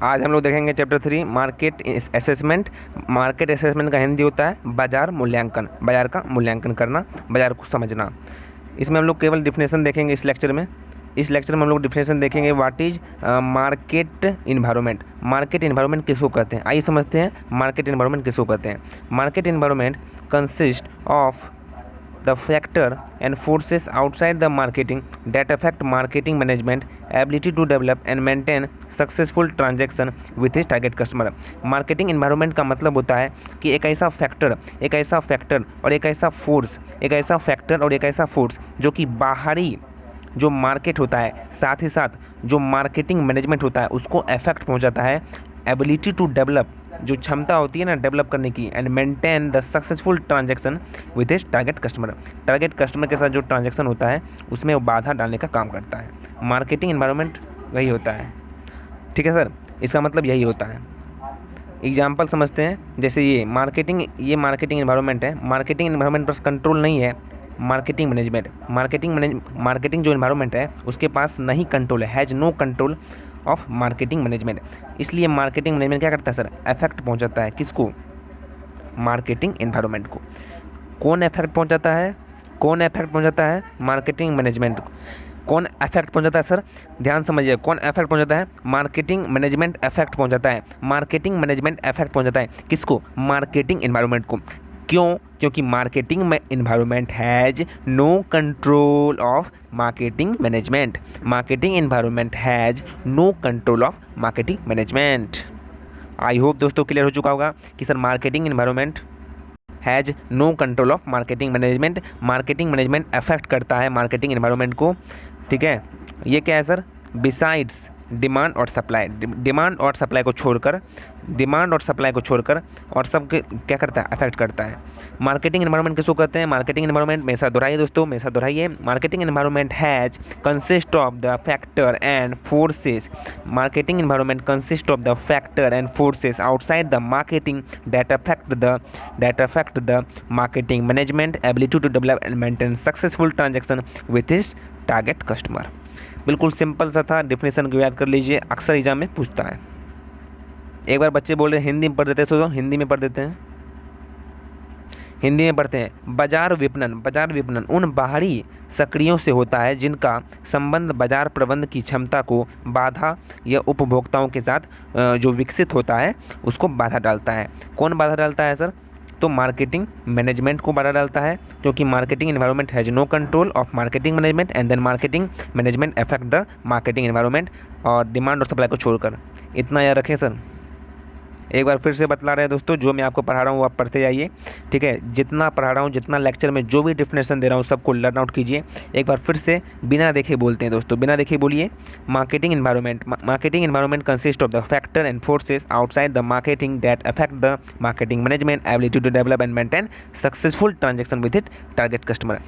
आज हम लोग देखेंगे chapter 3 market assessment. Market assessment का हिंदी होता है बाजार मूल्यांकन, बाजार का मूल्यांकन करना, बाजार को समझना। इसमें हम लोग केवल डिफिनेशन देखेंगे इस लेक्चर में। इस लेक्चर में हम लोग डिफिनेशन देखेंगे what is market environment. Market environment किसको कहते हैं, आइए समझते हैं मार्केट इन्वायरमेंट किसको कहते हैं। Market environment consist of the factor and forces outside the marketing that affect marketing management ability to develop and maintain successful transaction with his target customer. Marketing environment का मतलब होता है कि एक ऐसा फैक्टर और एक ऐसा फोर्स, जो कि बाहरी जो मार्केट होता है, साथ ही साथ जो मार्केटिंग मैनेजमेंट होता है उसको इफेक्ट पहुंचाता है। एबिलिटी टू डेवलप, जो क्षमता होती है ना डेवलप करने की, and maintain the successful transaction with his target customer. Target customer के साथ जो ट्रांजैक्शन होता है उसमें वो बाधा डालने का काम करता है। मार्केटिंग इन्वायरमेंट वही होता है, ठीक है सर, इसका मतलब यही होता है। एग्जाम्पल समझते हैं, जैसे ये मार्केटिंग इन्वायरमेंट है। मार्केटिंग इन्वायरमेंट पर कंट्रोल नहीं है मार्केटिंग मैनेजमेंट। मार्केटिंग जो इन्वायरमेंट है उसके पास नहीं कंट्रोल है, has no control of marketing management. इसलिए मार्केटिंग मैनेजमेंट क्या करता है सर, इफेक्ट पहुंचाता है किसको, मार्केटिंग इन्वायरमेंट को। कौन इफेक्ट पहुंचाता है मार्केटिंग मैनेजमेंट को। कौन इफेक्ट पहुंचाता है सर, ध्यान समझिए, कौन इफेक्ट पहुंचाता है, मार्केटिंग मैनेजमेंट इफेक्ट पहुंचाता है। मार्केटिंग मैनेजमेंट इफेक्ट पहुंचाता है किसको, मार्केटिंग इन्वायरमेंट को। क्यों, क्योंकि marketing environment has no control of marketing management. Marketing environment has no control of marketing management. I hope दोस्तों क्लियर हो चुका होगा कि sir marketing environment has no control of marketing management. Marketing management affect करता है marketing environment को, ठीक है। ये क्या है सर, बिसाइड्स डिमांड और सप्लाई, डिमांड और सप्लाई को छोड़कर और सब क्या करता है, अफेक्ट करता है। मार्केटिंग इन्वायरमेंट किसको कहते हैं, मार्केटिंग इन्वायरमेंट में दोहराइए दोस्तों, में दोहराइए। Marketing environment has consist of the factor and forces. Marketing environment consist of the factor and forces outside the marketing that affect the marketing management ability to develop and maintain successful transaction with his target customer. बिल्कुल simple सा था, definition को याद कर लीजिए, अक्सर exam में पूछता है। एक बार बच्चे बोल रहे हैं हिंदी में पढ़ देते हैं, तो हिंदी में पढ़ते हैं। बाजार विपणन उन बाहरी सक्रियों से होता है जिनका संबंध बाजार प्रबंध की क्षमता को बाधा या उपभोक्ताओं के साथ जो विकसित होता है उसको बाधा डालता है। कौन बाधा डालता है सर, तो मार्केटिंग मैनेजमेंट को बाधा डालता है, क्योंकि marketing environment has no control of marketing management and then marketing management affect the marketing environment, और डिमांड और सप्लाई को छोड़कर। इतना याद रखें सर। एक बार फिर से बतला रहे हैं दोस्तों, जो मैं आपको पढ़ा रहा हूँ वो आप पढ़ते जाइए, ठीक है। जितना पढ़ा रहा हूँ, जितना लेक्चर में जो भी डिफिनेशन दे रहा हूँ सबको लर्न आउट कीजिए। एक बार फिर से बिना देखे बोलते हैं दोस्तों, बिना देखे बोलिए। Marketing environment consist of the factor and forces outside the marketing that affect the marketing management ability to develop and maintain successful transaction with it target customer.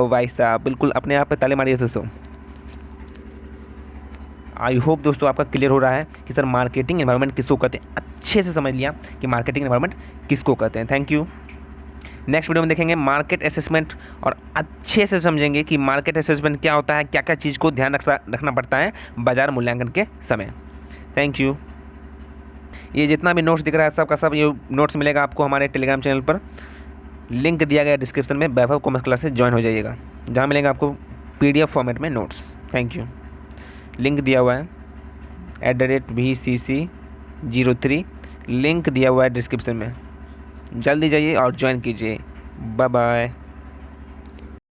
भाई साहब बिल्कुल अपने आप पे ताली मारिए दोस्तों। आई होप दोस्तों आपका क्लियर हो रहा है कि सर मार्केटिंग इन्वायरमेंट किसको कहते हैं। अच्छे से समझ लिया कि मार्केटिंग इन्वायरमेंट किसको कहते हैं। Thank you. नेक्स्ट वीडियो में देखेंगे मार्केट असेसमेंट, और अच्छे से समझेंगे कि मार्केट असेसमेंट क्या होता है, क्या क्या चीज़ को ध्यान रखना पड़ता है बाजार मूल्यांकन के समय। Thank you. ये जितना भी नोट्स दिख रहा है सबका सब ये नोट्स मिलेगा आपको हमारे टेलीग्राम चैनल पर, लिंक दिया गया डिस्क्रिप्शन में। वैभव कॉमर्स क्लासेस ज्वाइन हो जाइएगा, जहाँ मिलेगा आपको PDF फॉर्मेट में नोट्स। Thank you. लिंक दिया हुआ है @VCC03, लिंक दिया हुआ है डिस्क्रिप्शन में, जल्दी जाइए और ज्वाइन कीजिए। Bye bye.